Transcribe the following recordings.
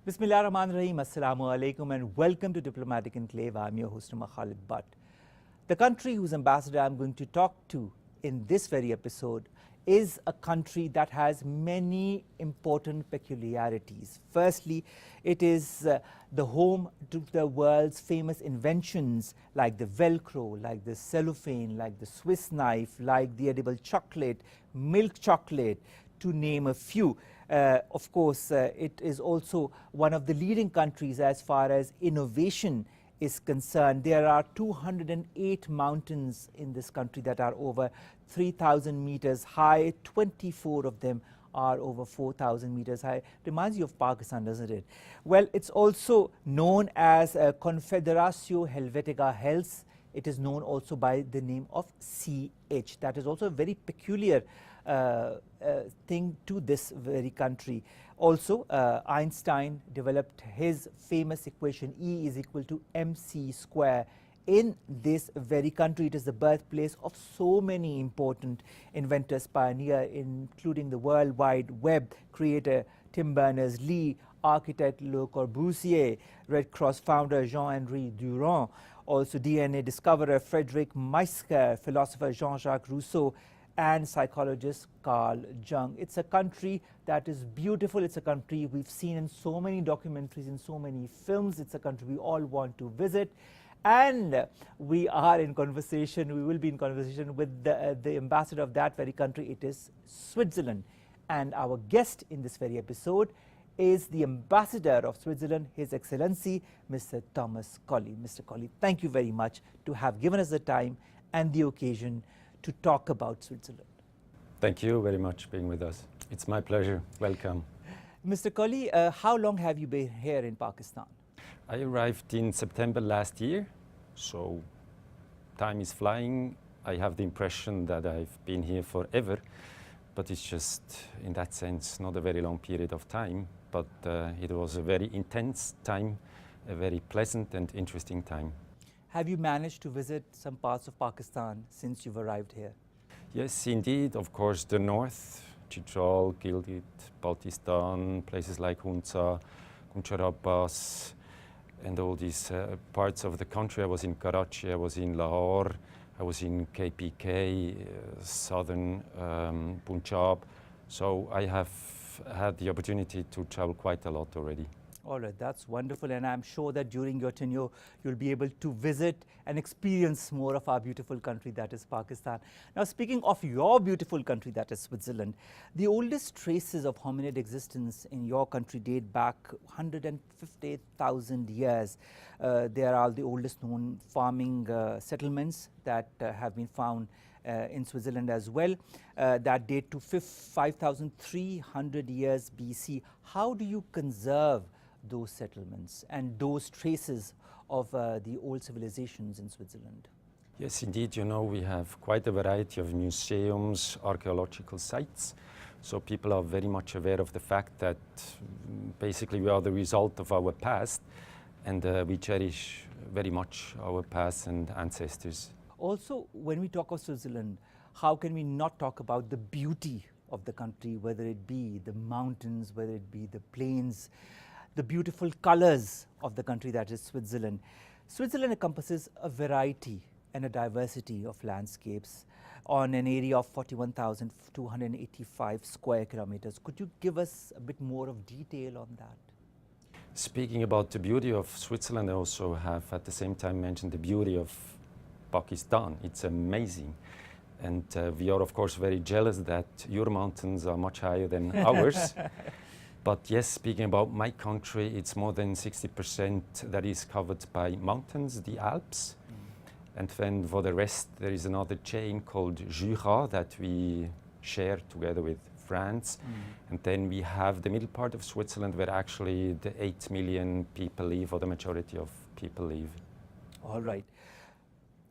Bismillahirrahmanirrahim. Assalamu alaikum and welcome to Diplomatic Enclave. I'm your host, Khalid Butt. The country whose ambassador I'm going to talk to in this very episode is a country that has many important peculiarities. Firstly, it is the home to the world's famous inventions like the Velcro, like the cellophane, like the Swiss knife, like the edible chocolate, milk chocolate, to name a few. Of course, it is also one of the leading countries as far as innovation is concerned. There are 208 mountains in this country that are over 3,000 meters high. 24 of them are over 4,000 meters high. Reminds you of Pakistan, doesn't it? Well, it's also known as Confederatio Helvetica Hels. It is known also by the name of CH. That is also a very peculiar thing to this very country. Also, Einstein developed his famous equation E is equal to mc square in this very country. It is the birthplace of so many important inventors, pioneers, including the World Wide Web creator Tim Berners-Lee, architect Le Corbusier, Red Cross founder Jean-Henri Durand, also DNA discoverer Frederick Meisker, philosopher Jean-Jacques Rousseau, and psychologist Carl Jung. It's a country that is beautiful. It's a country we've seen in so many documentaries, in so many films. It's a country we all want to visit. And we are in conversation, we will be in conversation with the ambassador of that very country. It is Switzerland. And our guest in this very episode is the ambassador of Switzerland, His Excellency, Mr. Thomas Kolly. Mr. Kolly, thank you very much to have given us the time and the occasion to talk about Switzerland. Thank you very much for being with us. It's my pleasure. Welcome. Mr. Kolly, how long have you been here in Pakistan? I arrived in September last year, so time is flying. I have the impression that I've been here forever, but it's just, in that sense, not a very long period of time, but it was a very intense time, a very pleasant and interesting time. Have you managed to visit some parts of Pakistan since you've arrived here? Yes, indeed. Of course, the north, Chitral, Gilgit, Baltistan, places like Hunza, Gunjar Abbas, and all these parts of the country. I was in Karachi, I was in Lahore, I was in KPK, southern Punjab. So I have had the opportunity to travel quite a lot already. All right, that's wonderful, and I'm sure that during your tenure you'll be able to visit and experience more of our beautiful country that is Pakistan. Now, speaking of your beautiful country that is Switzerland, the oldest traces of hominid existence in your country date back 150,000 years. There are the oldest known farming settlements that have been found in Switzerland as well, that date to 5,300 years BC. How do you conserve those settlements and those traces of the old civilizations in Switzerland? Yes, indeed. You know, we have quite a variety of museums, archaeological sites. So people are very much aware of the fact that basically we are the result of our past, and we cherish very much our past and ancestors. Also, when we talk of Switzerland, how can we not talk about the beauty of the country, whether it be the mountains, whether it be the plains, the beautiful colors of the country that is Switzerland. Switzerland encompasses a variety and a diversity of landscapes on an area of 41,285 square kilometers. Could you give us a bit more of detail on that? Speaking about the beauty of Switzerland, I also have at the same time mentioned the beauty of Pakistan. It's amazing. And we are, of course, very jealous that your mountains are much higher than ours. But yes, speaking about my country, it's more than 60% that is covered by mountains, the Alps. And then for the rest, there is another chain called Jura that we share together with France. And then we have the middle part of Switzerland where actually the 8 million people live, or the majority of people live. All right.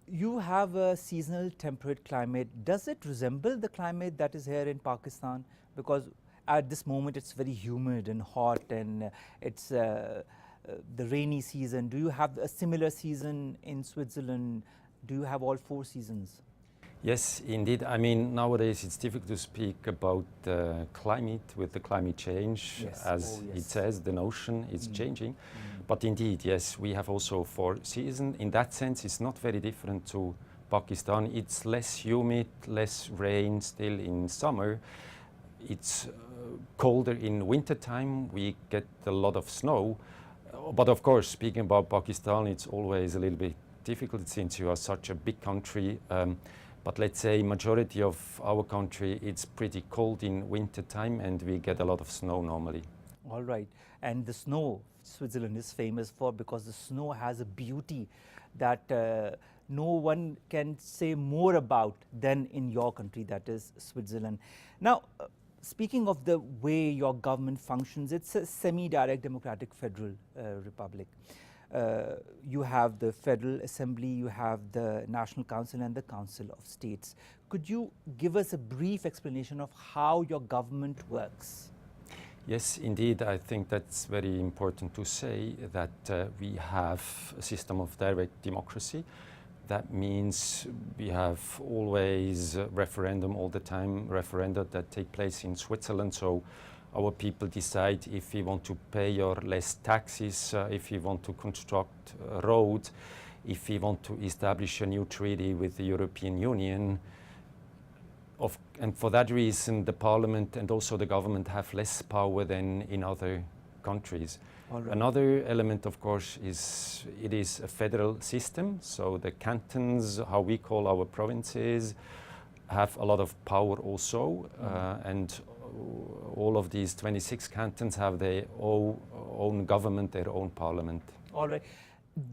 You have a seasonal temperate climate. Does it resemble the climate that is here in Pakistan? Because at this moment it's very humid and hot, and it's the rainy season. Do you have a similar season in Switzerland? Do you have all 4 seasons? Yes, indeed. I mean, nowadays it's difficult to speak about climate with the climate change. Yes. As Oh, yes. it says, the notion is changing. But indeed, yes, we have also 4 seasons. In that sense, it's not very different to Pakistan. It's less humid, less rain still in summer. It's colder in winter time. We get a lot of snow. But of course, speaking about Pakistan, it's always a little bit difficult since you are such a big country. But let's say majority of our country, it's pretty cold in winter time and we get a lot of snow normally. All right. And the snow, Switzerland is famous for, because the snow has a beauty that no one can say more about than in your country, that is Switzerland. Now, speaking of the way your government functions, it's a semi-direct democratic federal republic. You have the Federal Assembly, you have the National Council and the Council of States. Could you give us a brief explanation of how your government works? Yes, indeed. I think that's very important to say that we have a system of direct democracy. That means we have always referendum all the time, referenda that take place in Switzerland. So our people decide if we want to pay or less taxes, if we want to construct a road, if we want to establish a new treaty with the European Union. And for that reason, the parliament and also the government have less power than in other countries. Right. Another element, of course, is it is a federal system. So the cantons, how we call our provinces, have a lot of power also. And all of these 26 cantons have their own government, their own parliament. All right.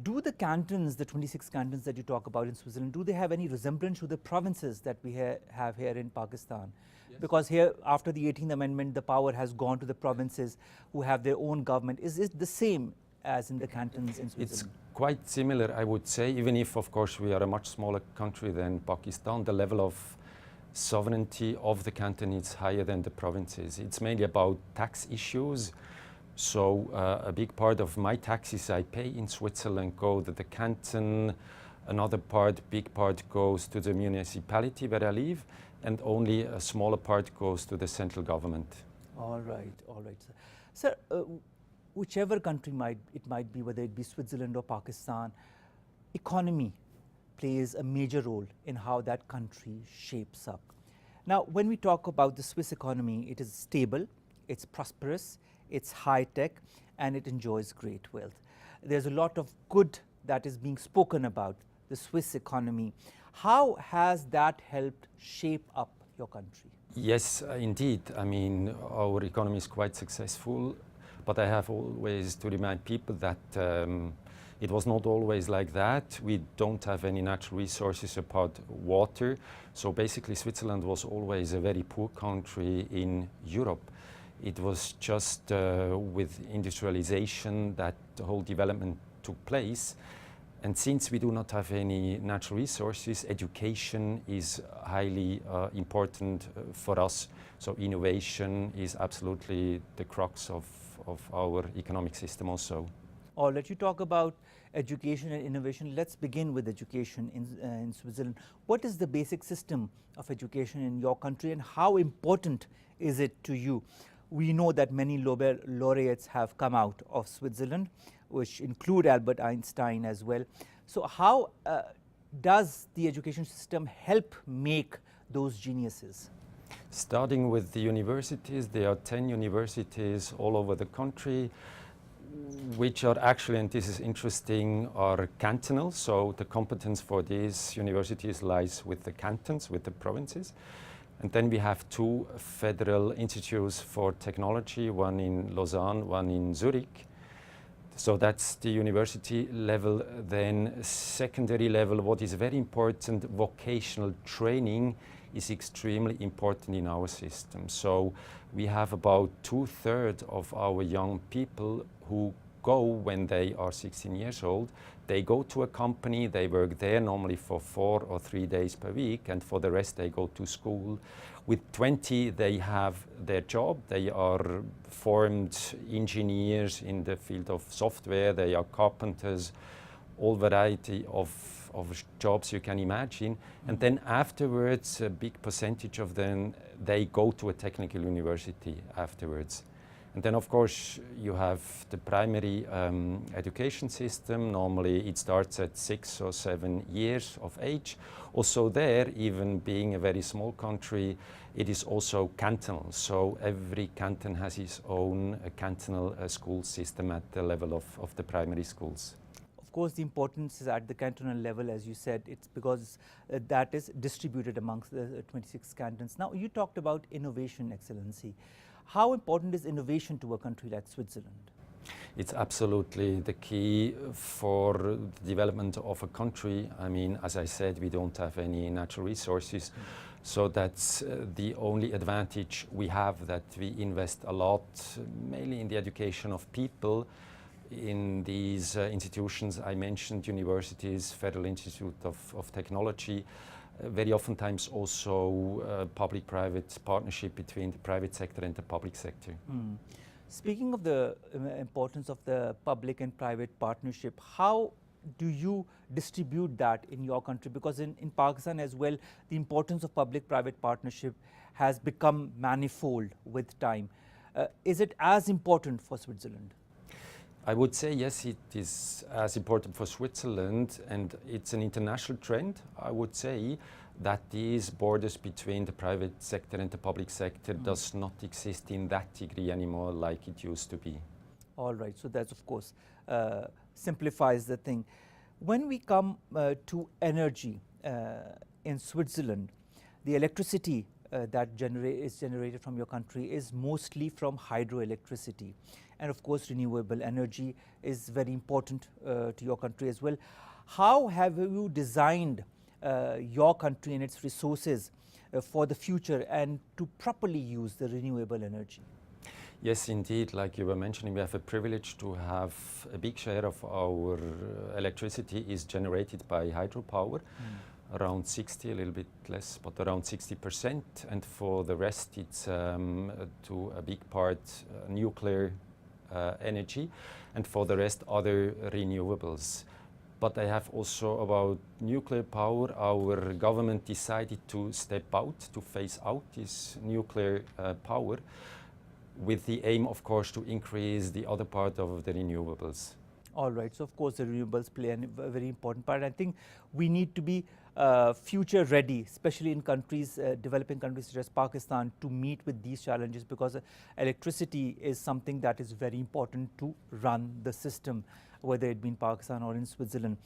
Do the cantons, the 26 cantons that you talk about in Switzerland, do they have any resemblance to the provinces that we have here in Pakistan? Yes. Because here, after the 18th Amendment, the power has gone to the provinces who have their own government. Is it the same as in the cantons in Switzerland? It's quite similar, I would say, even if, of course, we are a much smaller country than Pakistan. The level of sovereignty of the canton is higher than the provinces. It's mainly about tax issues. So a big part of my taxes I pay in Switzerland go to the canton, another big part goes to the municipality where I live, and only a smaller part goes to the central government. All right, sir. Sir, whichever country it might be, whether it be Switzerland or Pakistan, economy plays a major role in how that country shapes up. Now, when we talk about the Swiss economy, it is stable, it's prosperous, it's high-tech, and it enjoys great wealth. There's a lot of good that is being spoken about the Swiss economy. How has that helped shape up your country? Yes, indeed. I mean, our economy is quite successful, but I have always to remind people that it was not always like that. We don't have any natural resources apart water. So basically, Switzerland was always a very poor country in Europe. It was just with industrialization that the whole development took place. And since we do not have any natural resources, education is highly important for us. So innovation is absolutely the crux of our economic system also. Or let you talk about education and innovation. Let's begin with education in Switzerland. What is the basic system of education in your country, and how important is it to you? We know that many Nobel laureates have come out of Switzerland, which include Albert Einstein as well. So how does the education system help make those geniuses? Starting with the universities, there are 10 universities all over the country, which are actually, and this is interesting, are cantonal. So the competence for these universities lies with the cantons, with the provinces. And then we have 2 federal institutes for technology, one in Lausanne, one in Zurich. So that's the university level. Then secondary level, what is very important, vocational training is extremely important in our system. So we have about 2/3 of our young people who go when they are 16 years old. They go to a company, they work there normally for 4 or 3 days per week, and for the rest they go to school. With 20, they have their job. They are formed engineers in the field of software, they are carpenters, all variety of jobs you can imagine. And then afterwards, a big percentage of them, they go to a technical university afterwards. And then, of course, you have the primary education system. Normally, it starts at 6 or 7 years of age. Also there, even being a very small country, it is also cantonal. So every canton has its own cantonal school system at the level of the primary schools. Of course, the importance is at the cantonal level, as you said. It's because that is distributed amongst the 26 cantons. Now, you talked about innovation, Excellency. How important is innovation to a country like Switzerland? It's absolutely the key for the development of a country. I mean, as I said, we don't have any natural resources. So that's the only advantage we have, that we invest a lot, mainly in the education of people, in these institutions I mentioned, universities, Federal Institute of Technology, very oftentimes also public-private partnership between the private sector and the public sector. Speaking of the importance of the public and private partnership, how do you distribute that in your country? Because in Pakistan as well, the importance of public-private partnership has become manifold with time. Is it as important for Switzerland? I would say yes, it is as important for Switzerland, and it's an international trend. I would say that these borders between the private sector and the public sector does not exist in that degree anymore like it used to be. All right, so that's of course simplifies the thing. When we come to energy in Switzerland, the electricity that is generated from your country is mostly from hydroelectricity. And of course, renewable energy is very important to your country as well. How have you designed your country and its resources for the future and to properly use the renewable energy? Yes, indeed, like you were mentioning, we have a privilege to have a big share of our electricity is generated by hydropower. Around 60, a little bit less, but around 60%. And for the rest, it's to a big part nuclear energy, and for the rest, other renewables. But I have also about nuclear power. Our government decided to step out, to phase out this nuclear power, with the aim, of course, to increase the other part of the renewables. All right, so of course the renewables play a very important part. I think we need to be future ready, especially in countries, developing countries such as Pakistan, to meet with these challenges, because electricity is something that is very important to run the system, whether it be in Pakistan or in Switzerland.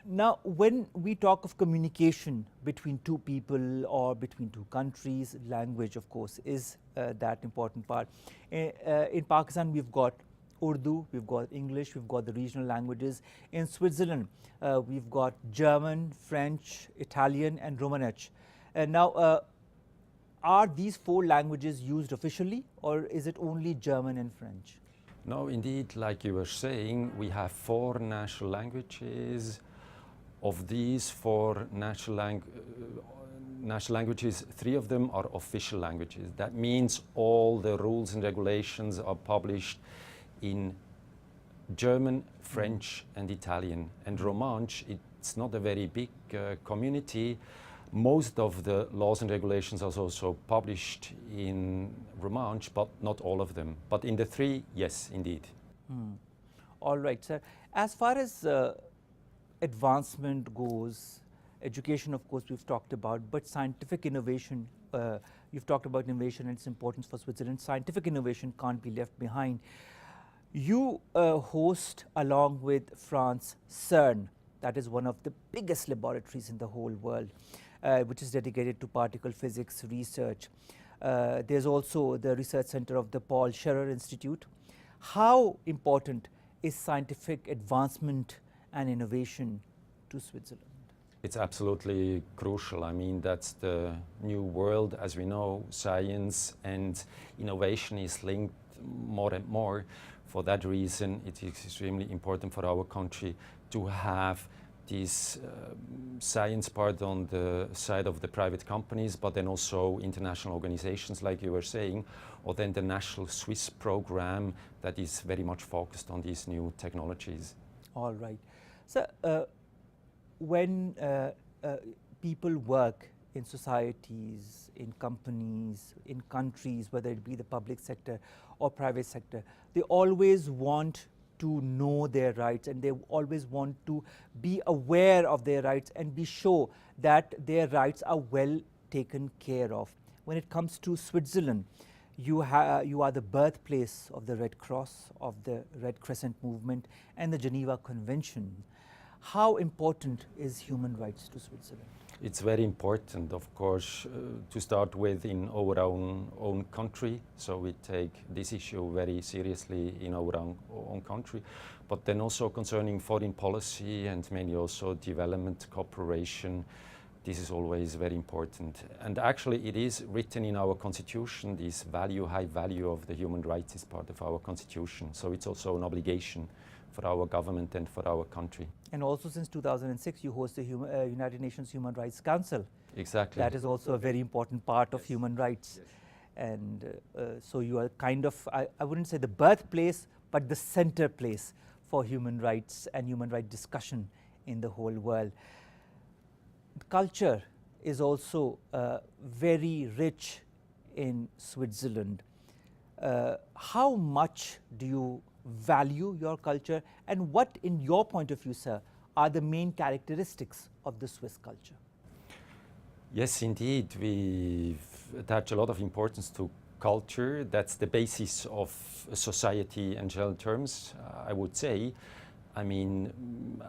Now, when we talk of communication between two people or between two countries, language, of course, is that important part. In Pakistan, we've got Urdu, we've got English, we've got the regional languages. In Switzerland, we've got German, French, Italian, and Romansh. Now, are these 4 languages used officially, or is it only German and French? No, indeed, like you were saying, we have 4 national languages. Of these 4 national languages, 3 of them are official languages. That means all the rules and regulations are published in German, French, and Italian. And Romansh, it's not a very big community. Most of the laws and regulations are also published in Romansh, but not all of them. But in the 3, yes, indeed. All right, sir. As far as advancement goes, education, of course, we've talked about, but scientific innovation, you've talked about innovation and its importance for Switzerland. Scientific innovation can't be left behind. You host, along with France, CERN. That is one of the biggest laboratories in the whole world, which is dedicated to particle physics research. There's also the research center of the Paul Scherrer Institute. How important is scientific advancement and innovation to Switzerland? It's absolutely crucial. I mean, that's the new world. As we know, science and innovation is linked more and more. For that reason, it is extremely important for our country to have this science part on the side of the private companies, but then also international organizations, like you were saying, or then the national Swiss program that is very much focused on these new technologies. All right. So, when people work in societies, in companies, in countries, whether it be the public sector or private sector, they always want to know their rights, and they always want to be aware of their rights and be sure that their rights are well taken care of. When it comes to Switzerland, you are the birthplace of the Red Cross, of the Red Crescent movement, and the Geneva Convention. How important is human rights to Switzerland? It's very important, of course, to start with in our own country. So we take this issue very seriously in our own country. But then also concerning foreign policy and mainly also development cooperation, this is always very important. And actually it is written in our constitution, this high value of the human rights is part of our constitution. So it's also an obligation for our government and for our country. And also since 2006, you host the United Nations Human Rights Council. Exactly. That is also a very important part of Yes. human rights. Yes. And so you are kind of, I wouldn't say the birthplace, but the center place for human rights and human rights discussion in the whole world. Culture is also very rich in Switzerland. How much do you value your culture, and what, in your point of view, sir, are the main characteristics of the Swiss culture? Yes, indeed. We attach a lot of importance to culture. That's the basis of a society in general terms, I would say. I mean,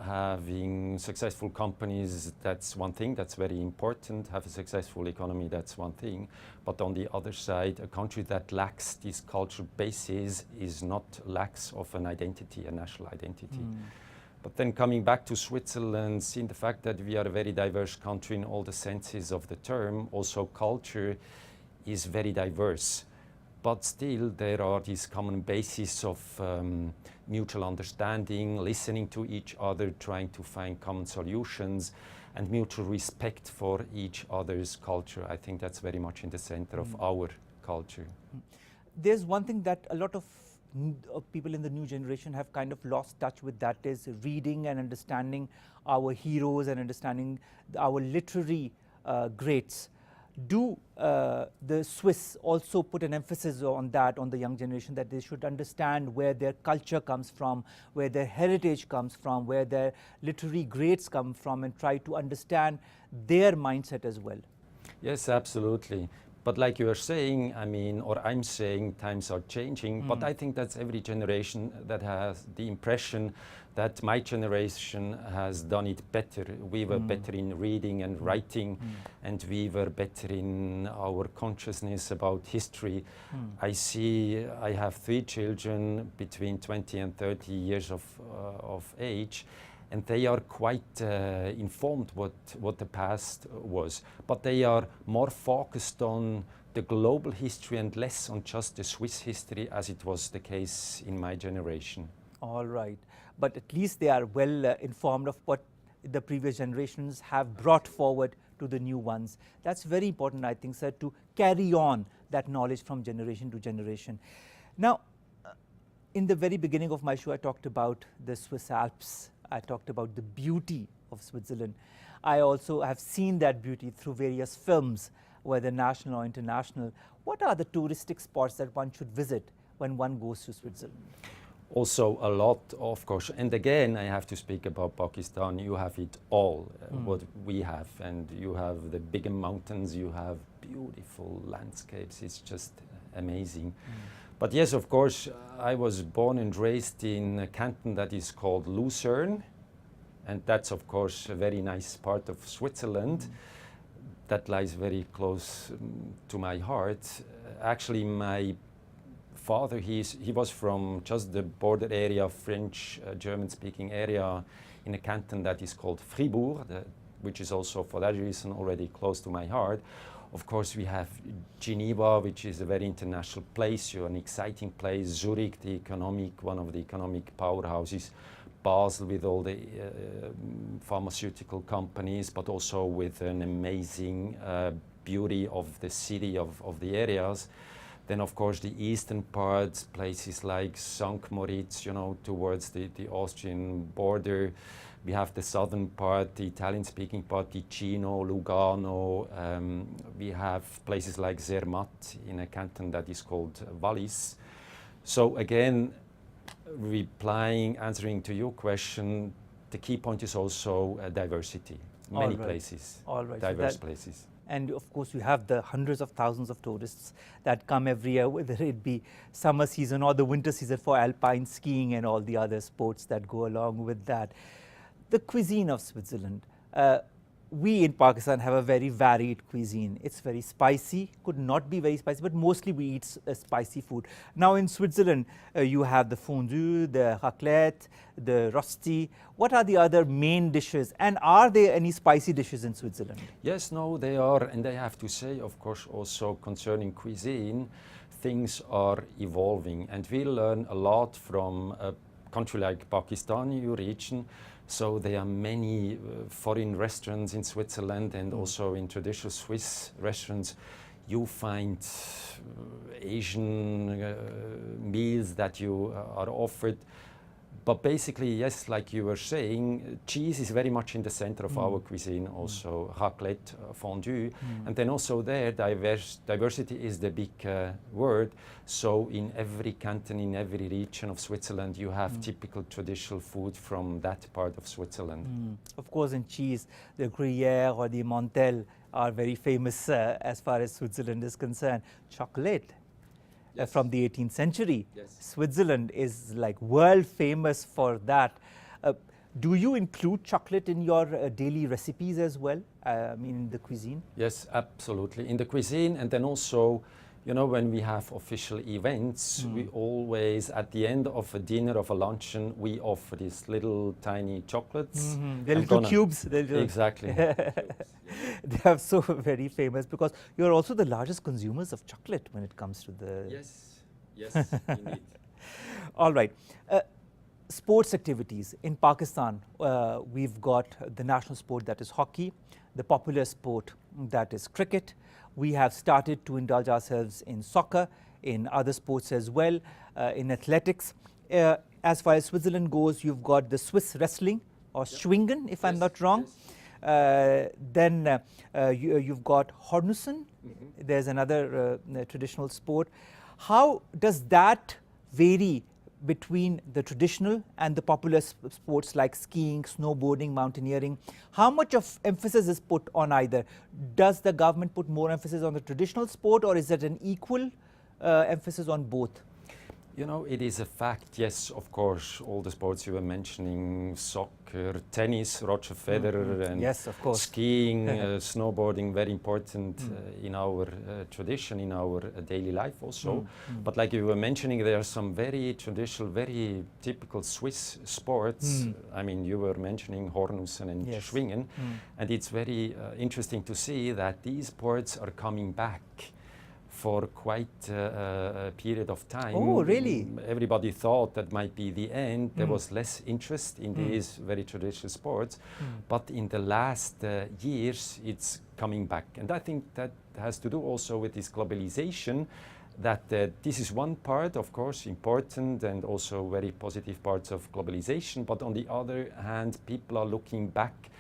having successful companies, that's one thing, that's very important. Have a successful economy, that's one thing. But on the other side, a country that lacks this cultural basis is not lacks of an identity, a national identity. But then coming back to Switzerland, seeing the fact that we are a very diverse country in all the senses of the term, also culture is very diverse. But still, there are these common bases of mutual understanding, listening to each other, trying to find common solutions, and mutual respect for each other's culture. I think that's very much in the center of our culture. There's one thing that a lot of people in the new generation have kind of lost touch with, that is reading and understanding our heroes and understanding our literary greats. Do the Swiss also put an emphasis on that, on the young generation, that they should understand where their culture comes from, where their heritage comes from, where their literary greats come from, and try to understand their mindset as well? Yes, absolutely. But like you are saying, I mean, or I'm saying, times are changing, but I think that's every generation that has the impression that my generation has done it better. We were better in reading and writing, and we were better in our consciousness about history. I have 3 children between 20 and 30 years of age, and they are quite informed what the past was. But they are more focused on the global history and less on just the Swiss history, as it was the case in my generation. All right. But at least they are well informed of what the previous generations have brought forward to the new ones. That's very important, I think, sir, to carry on that knowledge from generation to generation. Now, in the very beginning of my show, I talked about the Swiss Alps. I talked about the beauty of Switzerland. I also have seen that beauty through various films, whether national or international. What are the touristic spots that one should visit when one goes to Switzerland? Also a lot, of course. And again, I have to speak about Pakistan. You have it all, what we have. And you have the bigger mountains, you have beautiful landscapes. It's just amazing. But yes, of course, I was born and raised in a canton that is called Lucerne. And that's, of course, a very nice part of Switzerland. That lies very close to my heart. Actually, my father, he was from just the border area, French, German-speaking area in a canton that is called Fribourg, which is also for that reason already close to my heart. Of course, we have Geneva, which is a very international place, an exciting place. Zurich, one of the economic powerhouses. Basel with all the pharmaceutical companies, but also with an amazing beauty of the city, of the areas. Then, of course, the eastern parts, places like St. Moritz, towards the Austrian border. We have the southern part, the Italian-speaking part, Ticino, Lugano. We have places like Zermatt in a canton that is called Wallis. So again, answering to your question, the key point is also diversity. Many places, diverse places. And of course, you have the hundreds of thousands of tourists that come every year, whether it be summer season or the winter season for alpine skiing and all the other sports that go along with that. The cuisine of Switzerland. We in Pakistan have a very varied cuisine. It's very spicy, could not be very spicy, but mostly we eat spicy food. Now in Switzerland, you have the fondue, the raclette, the rosti. What are the other main dishes? And are there any spicy dishes in Switzerland? Yes, no, they are. And I have to say, of course, also concerning cuisine, things are evolving. And we learn a lot from a country like Pakistan, your region. So there are many foreign restaurants in Switzerland and also in traditional Swiss restaurants. You find Asian meals that you are offered. But basically, yes, like you were saying, cheese is very much in the center of our cuisine, also raclette, fondue. And then also there, diversity is the big word. So in every canton, in every region of Switzerland, you have typical traditional food from that part of Switzerland. Of course, in cheese, the Gruyere or the Montel are very famous as far as Switzerland is concerned. Chocolate. From the 18th century. Yes. Switzerland is like world famous for that. Do you include chocolate in your daily recipes as well, in the cuisine? Yes, absolutely. In the cuisine, and then also, when we have official events, we always, at the end of a dinner, of a luncheon, we offer these little tiny chocolates. The little cubes. Exactly. They are so very famous because you're also the largest consumers of chocolate when it comes to the... Yes, indeed. All right. Sports activities. In Pakistan, we've got the national sport that is hockey, the popular sport that is cricket. We have started to indulge ourselves in soccer, in other sports as well, in athletics. As far as Switzerland goes, you've got the Swiss wrestling, or Schwingen, if I'm not wrong. Then you've got Hornussen. There's another traditional sport. How does that vary between the traditional and the popular sports like skiing, snowboarding, mountaineering? How much of emphasis is put on either? Does the government put more emphasis on the traditional sport, or is it an equal emphasis on both? It is a fact, yes, of course, all the sports you were mentioning, soccer, tennis, Roger Federer, and yes, of course. skiing, snowboarding, very important in our tradition, in our daily life also. But like you were mentioning, there are some very traditional, very typical Swiss sports. I mean, you were mentioning Hornussen and Schwingen, and it's very interesting to see that these sports are coming back for quite a period of time. Oh, really? Everybody thought that might be the end. There was less interest in these very traditional sports. But in the last years, it's coming back. And I think that has to do also with this globalization, that this is one part, of course, important and also very positive parts of globalization. But on the other hand, people are looking back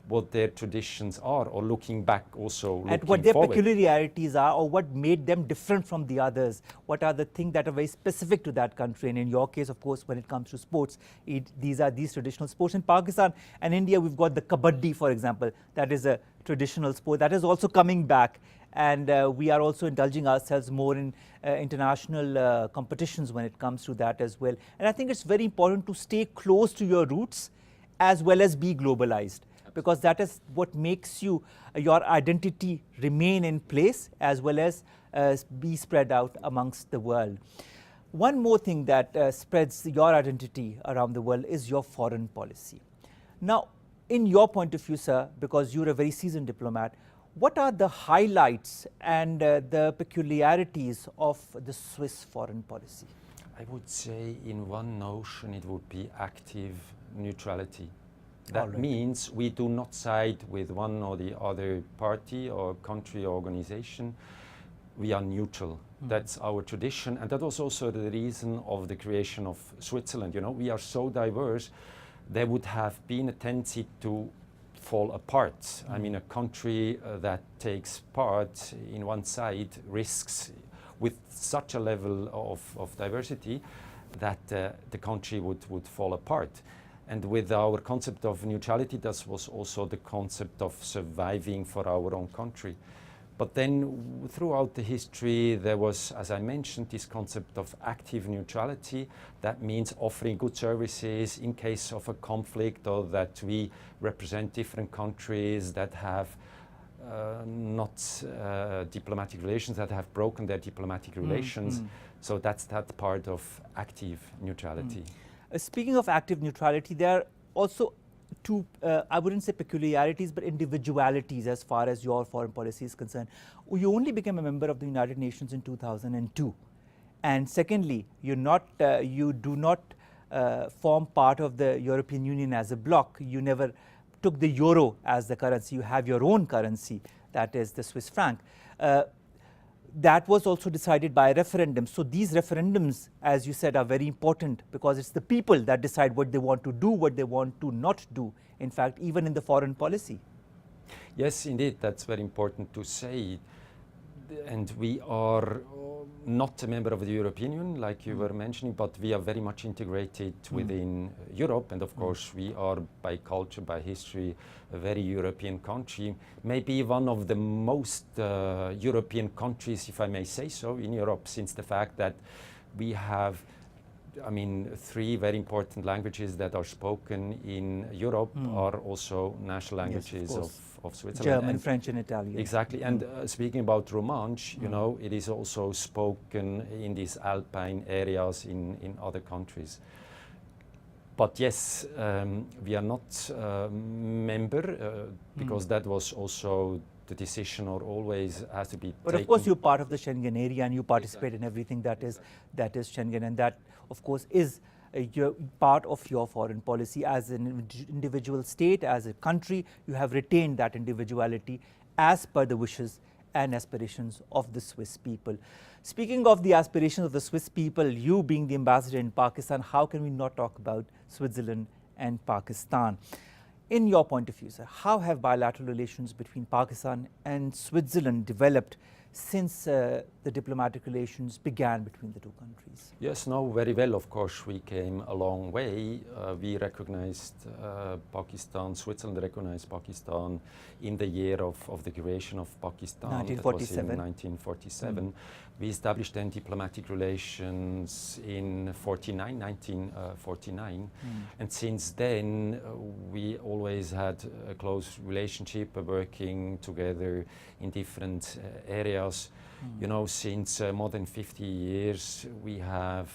what their traditions are, or looking back also looking and what their forward. Peculiarities are, or what made them different from the others. What are the things that are very specific to that country? And in your case, of course, when it comes to sports, these are these traditional sports. In Pakistan and India, we've got the kabaddi, for example. That is a traditional sport that is also coming back. And we are also indulging ourselves more in international competitions when it comes to that as well. And I think it's very important to stay close to your roots as well as be globalized, because that is what makes your identity remain in place as well as be spread out amongst the world. One more thing that spreads your identity around the world is your foreign policy. Now, in your point of view, sir, because you're a very seasoned diplomat, what are the highlights and the peculiarities of the Swiss foreign policy? I would say in one notion it would be active neutrality. That means we do not side with one or the other party or country or organization. we are neutral. That's our tradition, and that was also the reason of the creation of Switzerland. You know, we are so diverse, there would have been a tendency to fall apart. I mean, a country that takes part in one side risks with such a level of diversity that the country would fall apart. And with our concept of neutrality, that was also the concept of surviving for our own country. But then throughout the history, there was, as I mentioned, this concept of active neutrality. That means offering good services in case of a conflict, or that we represent different countries that have not diplomatic relations, that have broken their diplomatic relations. So that's that part of active neutrality. Speaking of active neutrality, there are also two, I wouldn't say peculiarities, but individualities as far as your foreign policy is concerned. You only became a member of the United Nations in 2002. And secondly, you do not form part of the European Union as a bloc. You never took the euro as the currency. You have your own currency, that is the Swiss franc. That was also decided by a referendum. So these referendums, as you said, are very important because it's the people that decide what they want to do, what they want to not do, in fact, even in the foreign policy. Yes, indeed, that's very important to say. And we are not a member of the European Union, like you were mentioning, but we are very much integrated within Europe. And of course, we are by culture, by history, a very European country. Maybe one of the most European countries, if I may say so, in Europe, since the fact that we have, I mean, 3 very important languages that are spoken in Europe are also national languages of Switzerland. German, French and Italian. Exactly. And speaking about Romansh, you know, it is also spoken in these alpine areas in other countries. But yes, we are not a member because that was also the decision, or always has to be But taken. of course, you're part of the Schengen area and you participate in everything that is Schengen, and that, of course, is part of your foreign policy. As an individual state, as a country, you have retained that individuality as per the wishes and aspirations of the Swiss people. Speaking of the aspirations of the Swiss people, you being the ambassador in Pakistan, how can we not talk about Switzerland and Pakistan? In your point of view, sir, how have bilateral relations between Pakistan and Switzerland developed since the diplomatic relations began between the two countries? Yes, no, very well. Of course, we came a long way. We recognized Pakistan, Switzerland recognized Pakistan in the year of the creation of Pakistan. 1947. That was in 1947. We established then diplomatic relations in 1949. And since then, we always had a close relationship, working together in different areas. You know, since more than 50 years, we have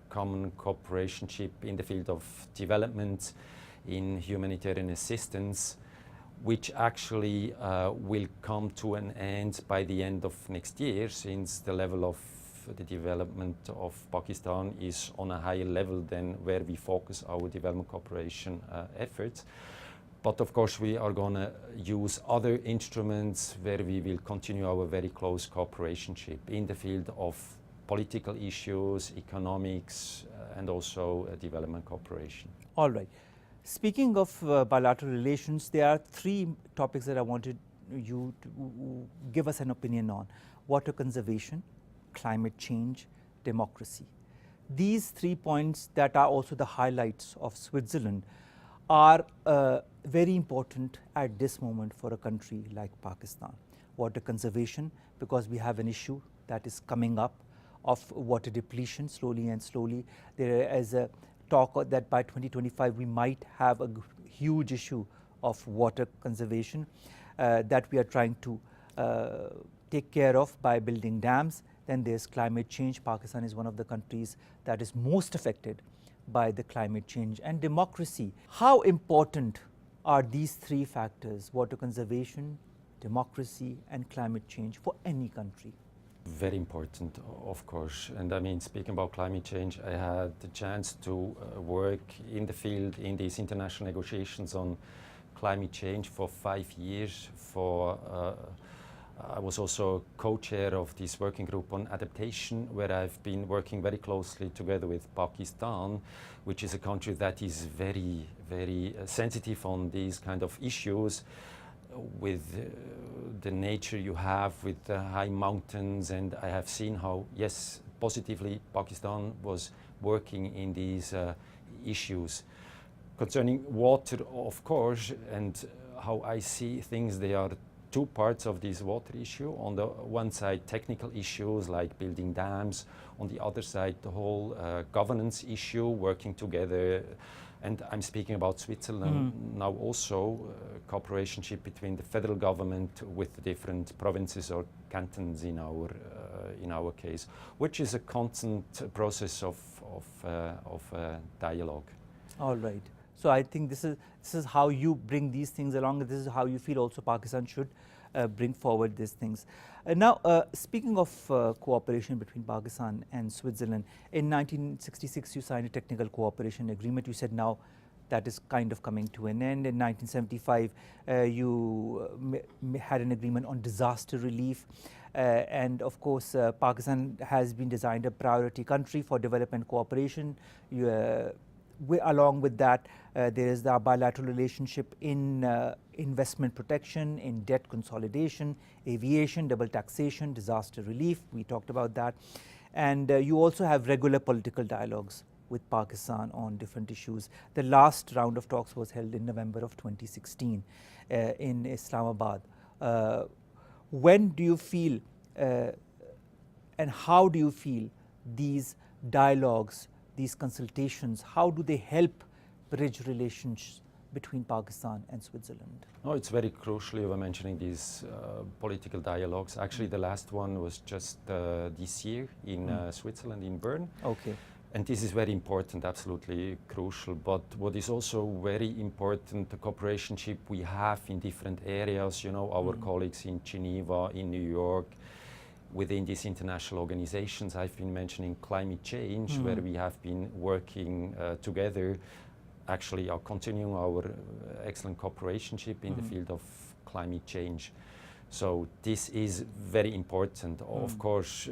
common cooperation in the field of development, in humanitarian assistance, which actually will come to an end by the end of next year, since the level of the development of Pakistan is on a higher level than where we focus our development cooperation efforts. But of course, we are going to use other instruments where we will continue our very close cooperation in the field of political issues, economics, and also development cooperation. All right. Speaking of bilateral relations, there are 3 topics that I wanted you to give us an opinion on: water conservation, climate change, democracy. These 3 points that are also the highlights of Switzerland are very important at this moment for a country like Pakistan. Water conservation, because we have an issue that is coming up of water depletion slowly and slowly. There is a talk that by 2025 we might have a huge issue of water conservation that we are trying to take care of by building dams. Then there's climate change. Pakistan is one of the countries that is most affected by the climate change. And democracy. How important are these 3 factors: water conservation, democracy, and climate change for any country? Very important, of course. And I mean, speaking about climate change, I had the chance to work in the field in these international negotiations on climate change for 5 years for I was also co-chair of this working group on adaptation, where I've been working very closely together with Pakistan, which is a country that is very, very sensitive on these kind of issues with the nature you have with the high mountains. And I have seen how, yes, positively Pakistan was working in these issues. Concerning water, of course, and how I see things, there are two parts of this water issue. On the one side, technical issues like building dams. On the other side, the whole governance issue, working together. And I'm speaking about Switzerland now also, cooperation between the federal government with the different provinces or cantons in our case, which is a constant process of dialogue. All right. So I think this is how you bring these things along. This is how you feel also Pakistan should bring forward these things. Now, speaking of cooperation between Pakistan and Switzerland, in 1966 you signed a technical cooperation agreement. You said now that is kind of coming to an end. In 1975, you had an agreement on disaster relief. And of course, Pakistan has been designed a priority country for development cooperation. Along with that, there is the bilateral relationship in investment protection, in debt consolidation, aviation, double taxation, disaster relief. We talked about that. And you also have regular political dialogues with Pakistan on different issues. The last round of talks was held in November of 2016 in Islamabad. When do you feel and how do you feel these dialogues, these consultations, how do they help bridge relations between Pakistan and Switzerland? No, it's very crucial you were mentioning these political dialogues. Actually, the last one was just this year in Switzerland, in Bern. Okay. And this is very important, absolutely crucial. But what is also very important, the cooperation we have in different areas, you know, our colleagues in Geneva, in New York, within these international organizations. I've been mentioning climate change, where we have been working together, actually are continuing our excellent cooperation in the field of climate change. So this is very important. Of course,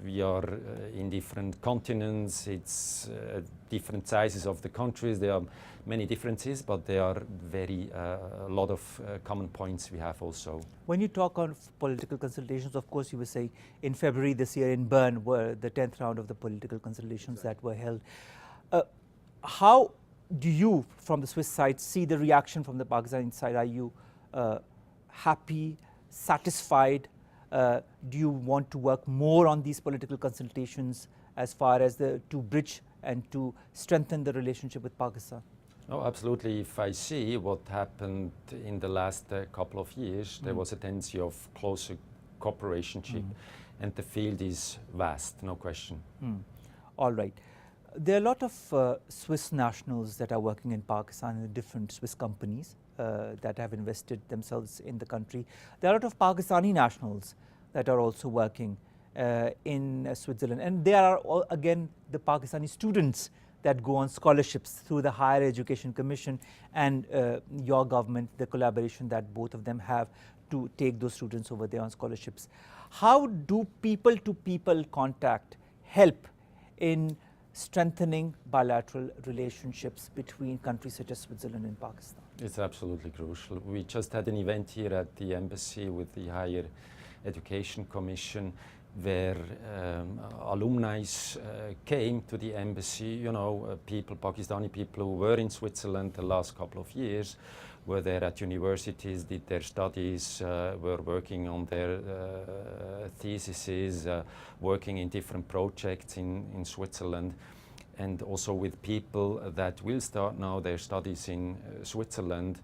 we are in different continents, it's different sizes of the countries, there are many differences, but there are a lot of common points we have also. When you talk on political consultations, of course you were saying in February this year in Bern were the 10th round of the political consultations that were held. How do you, from the Swiss side, see the reaction from the Pakistani side? Are you happy, satisfied? Do you want to work more on these political consultations as far as to bridge and to strengthen the relationship with Pakistan? No, absolutely. If I see what happened in the last couple of years, there was a tendency of closer cooperation, and the field is vast, no question. All right. There are a lot of Swiss nationals that are working in Pakistan in different Swiss companies that have invested themselves in the country. There are a lot of Pakistani nationals that are also working in Switzerland. And there are, again, the Pakistani students that go on scholarships through the Higher Education Commission and your government, the collaboration that both of them have to take those students over there on scholarships. How do people-to-people contact help in strengthening bilateral relationships between countries such as Switzerland and Pakistan? It's absolutely crucial. We just had an event here at the embassy with the Higher Education Commission where alumni came to the embassy, you know, Pakistani people who were in Switzerland the last couple of years, were there at universities, did their studies, were working on their theses, working in different projects in Switzerland, and also with people that will start now their studies in Switzerland.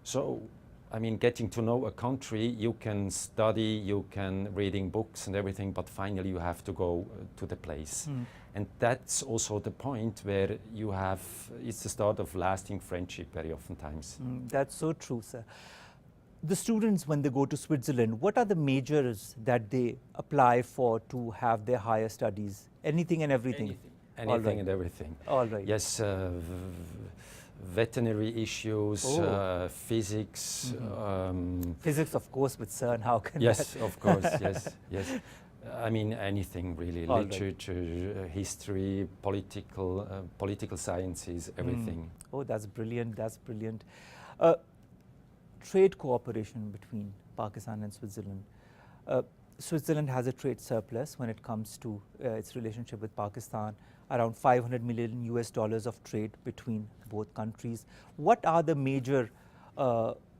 So, I mean, getting to know a country, you can study, you can reading books and everything, but finally you have to go to the place. And that's also the point where you have, it's the start of lasting friendship very oftentimes. That's so true, sir. The students, when they go to Switzerland, what are the majors that they apply for to have their higher studies? Anything and everything? Anything and everything. All right. Yes, veterinary issues, Oh. physics. Physics, of course, with CERN, how can Yes, that? of course, yes, yes. I mean, anything really, All right. literature, history, political sciences, everything. Oh, that's brilliant, that's brilliant. Trade cooperation between Pakistan and Switzerland. Switzerland has a trade surplus when it comes to its relationship with Pakistan, around 500 million US dollars of trade between both countries. What are the major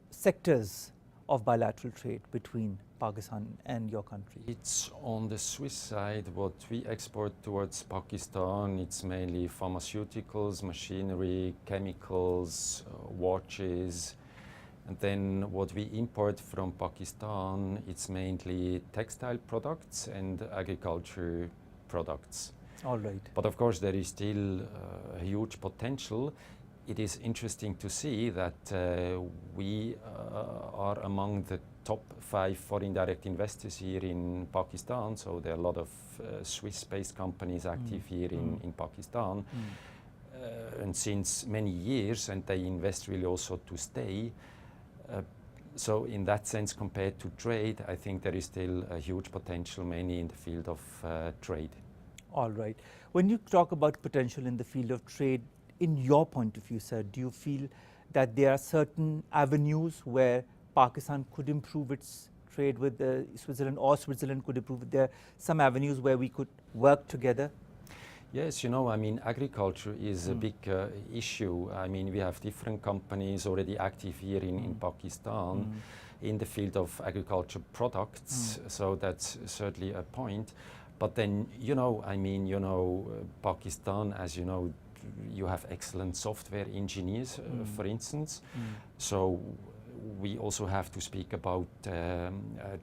sectors of bilateral trade between Pakistan and your country? It's on the Swiss side, what we export towards Pakistan, it's mainly pharmaceuticals, machinery, chemicals, watches. And then what we import from Pakistan, it's mainly textile products and agriculture products. All right. But of course, there is still a huge potential. It is interesting to see that we are among the top 5 foreign direct investors here in Pakistan. So there are a lot of Swiss-based companies active here in Pakistan. And since many years, and they invest really also to stay. So in that sense, compared to trade, I think there is still a huge potential, mainly in the field of trade. All right. When you talk about potential in the field of trade, in your point of view, sir, do you feel that there are certain avenues where Pakistan could improve its trade with Switzerland, or Switzerland could improve? There are some avenues where we could work together? Yes, you know, I mean, agriculture is a big issue. I mean, we have different companies already active here in Pakistan in the field of agriculture products. So that's certainly a point. But then, you know, I mean, you know, Pakistan, as you know, you have excellent software engineers, for instance. So we also have to speak about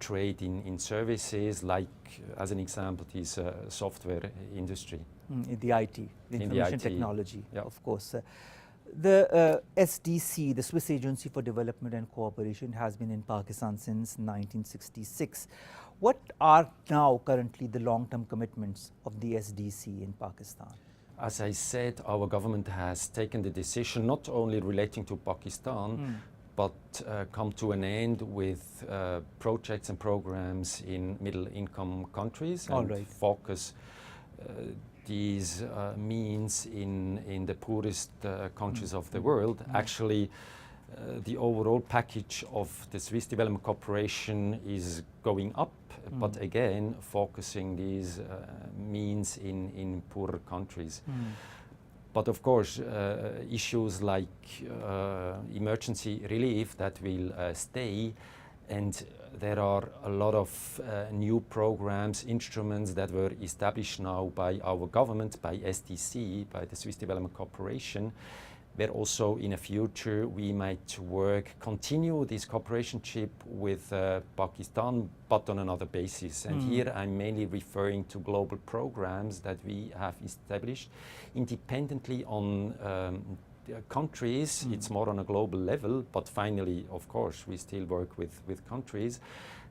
trade in services, like, as an example, this software industry. In the IT, the information technology, yeah. Of course. The SDC, the Swiss Agency for Development and Cooperation, has been in Pakistan since 1966. What are now currently the long-term commitments of the SDC in Pakistan? As I said, our government has taken the decision not only relating to Pakistan, but come to an end with projects and programs in middle-income countries and focus these means in the poorest countries of the world. Actually, the overall package of the Swiss Development Corporation is going up, but again, focusing these means in poorer countries. But of course, issues like emergency relief, that will stay, and there are a lot of new programs, instruments that were established now by our government, by SDC, by the Swiss Development Corporation, where also in the future we might continue this cooperationship with Pakistan, but on another basis. And here I'm mainly referring to global programs that we have established independently on countries. It's more on a global level, but finally, of course, we still work with countries.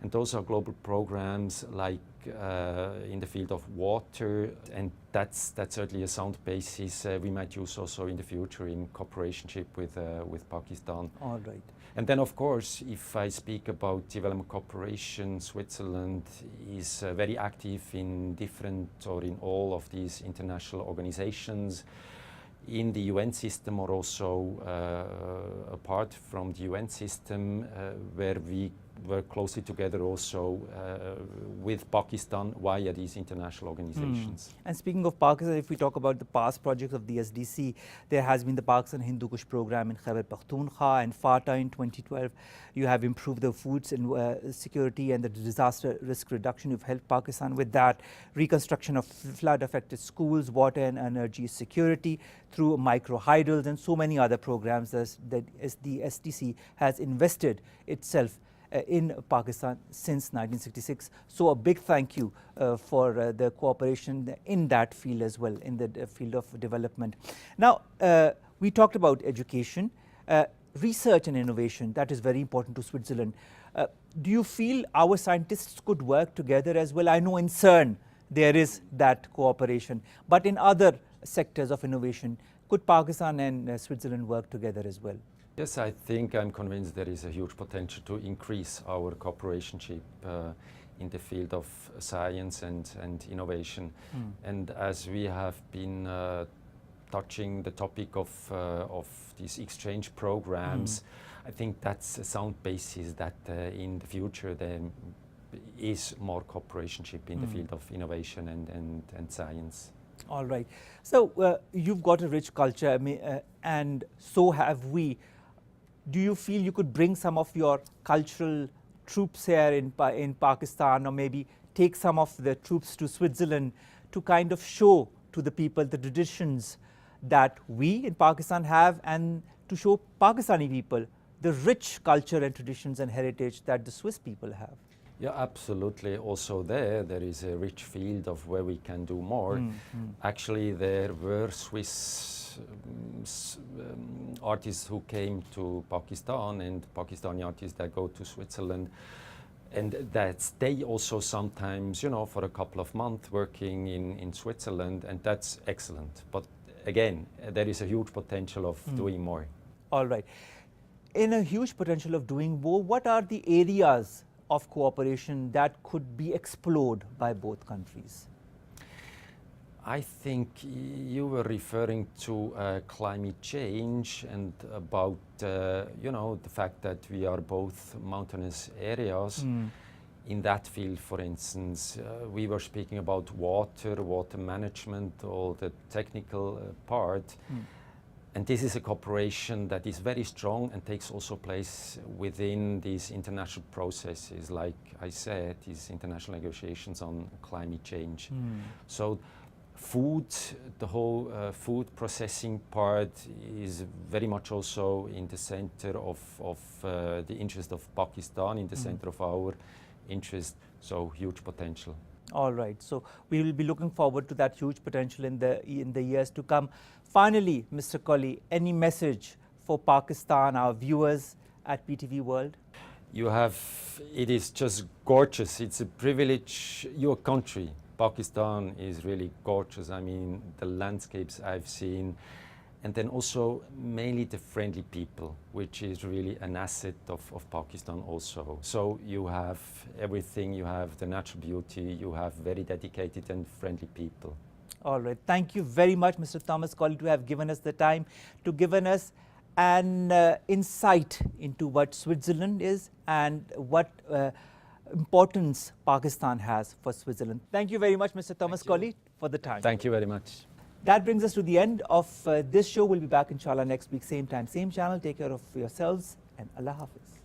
And those are global programs like in the field of water, and that's certainly a sound basis we might use also in the future in cooperationship with Pakistan. All right. And then, of course, if I speak about development cooperation, Switzerland is very active in different or in all of these international organizations, in the UN system, or also apart from the UN system, where we work closely together also with Pakistan via these international organizations. And speaking of Pakistan, if we talk about the past projects of the SDC, there has been the Pakistan Hindu Kush program in Khyber Pakhtunkhwa and FATA in 2012. You have improved the food and security and the disaster risk reduction. You've helped Pakistan with that. Reconstruction of flood-affected schools, water and energy security through micro-hydels, and so many other programs that the SDC has invested itself in Pakistan since 1966. So a big thank you for the cooperation in that field as well, in the field of development. Now, we talked about education, research and innovation. That is very important to Switzerland. Do you feel our scientists could work together as well? I know in CERN there is that cooperation, but in other sectors of innovation, Could Pakistan and Switzerland work together as well? Yes, I think I'm convinced there is a huge potential to increase our cooperation in the field of science and innovation. And as we have been touching the topic of these exchange programs, I think that's a sound basis that in the future there is more cooperation in the field of innovation and science. All right. So you've got a rich culture, and so have we. Do you feel you could bring some of your cultural troops here in Pakistan, or maybe take some of the troops to Switzerland to kind of show to the people the traditions that we in Pakistan have, and to show Pakistani people the rich culture and traditions and heritage that the Swiss people have? Yeah, absolutely. Also there is a rich field of where we can do more. Actually, there were Swiss artists who came to Pakistan, and Pakistani artists that go to Switzerland, and that stay also sometimes, for a couple of months working in Switzerland, and that's excellent. But again, there is a huge potential of doing more. All right. In a huge potential of doing more, what are the areas of cooperation that could be explored by both countries? I think you were referring to climate change and about the fact that we are both mountainous areas. In that field, for instance, we were speaking about water management, all the technical part. And this is a cooperation that is very strong and takes also place within these international processes, like I said, these international negotiations on climate change. So food, the whole food processing part is very much also in the center of the interest of Pakistan, in the center of our interest, so huge potential. All right, so we will be looking forward to that huge potential in the years to come. Finally, Mr. Kolly, any message for Pakistan, our viewers at PTV World? It is just gorgeous. It's a privilege. Your country, Pakistan, is really gorgeous. I mean, the landscapes I've seen, and then also mainly the friendly people, which is really an asset of Pakistan also. So you have everything, you have the natural beauty, you have very dedicated and friendly people. All right, thank you very much, Mr. Thomas Kolly, to have given us the time, to given us an insight into what Switzerland is and what importance Pakistan has for Switzerland. Thank you very much, Mr. Thomas Kolly, for the time. Thank you very much. That brings us to the end of this show. We'll be back, inshallah, next week, same time, same channel. Take care of yourselves, and Allah Hafiz.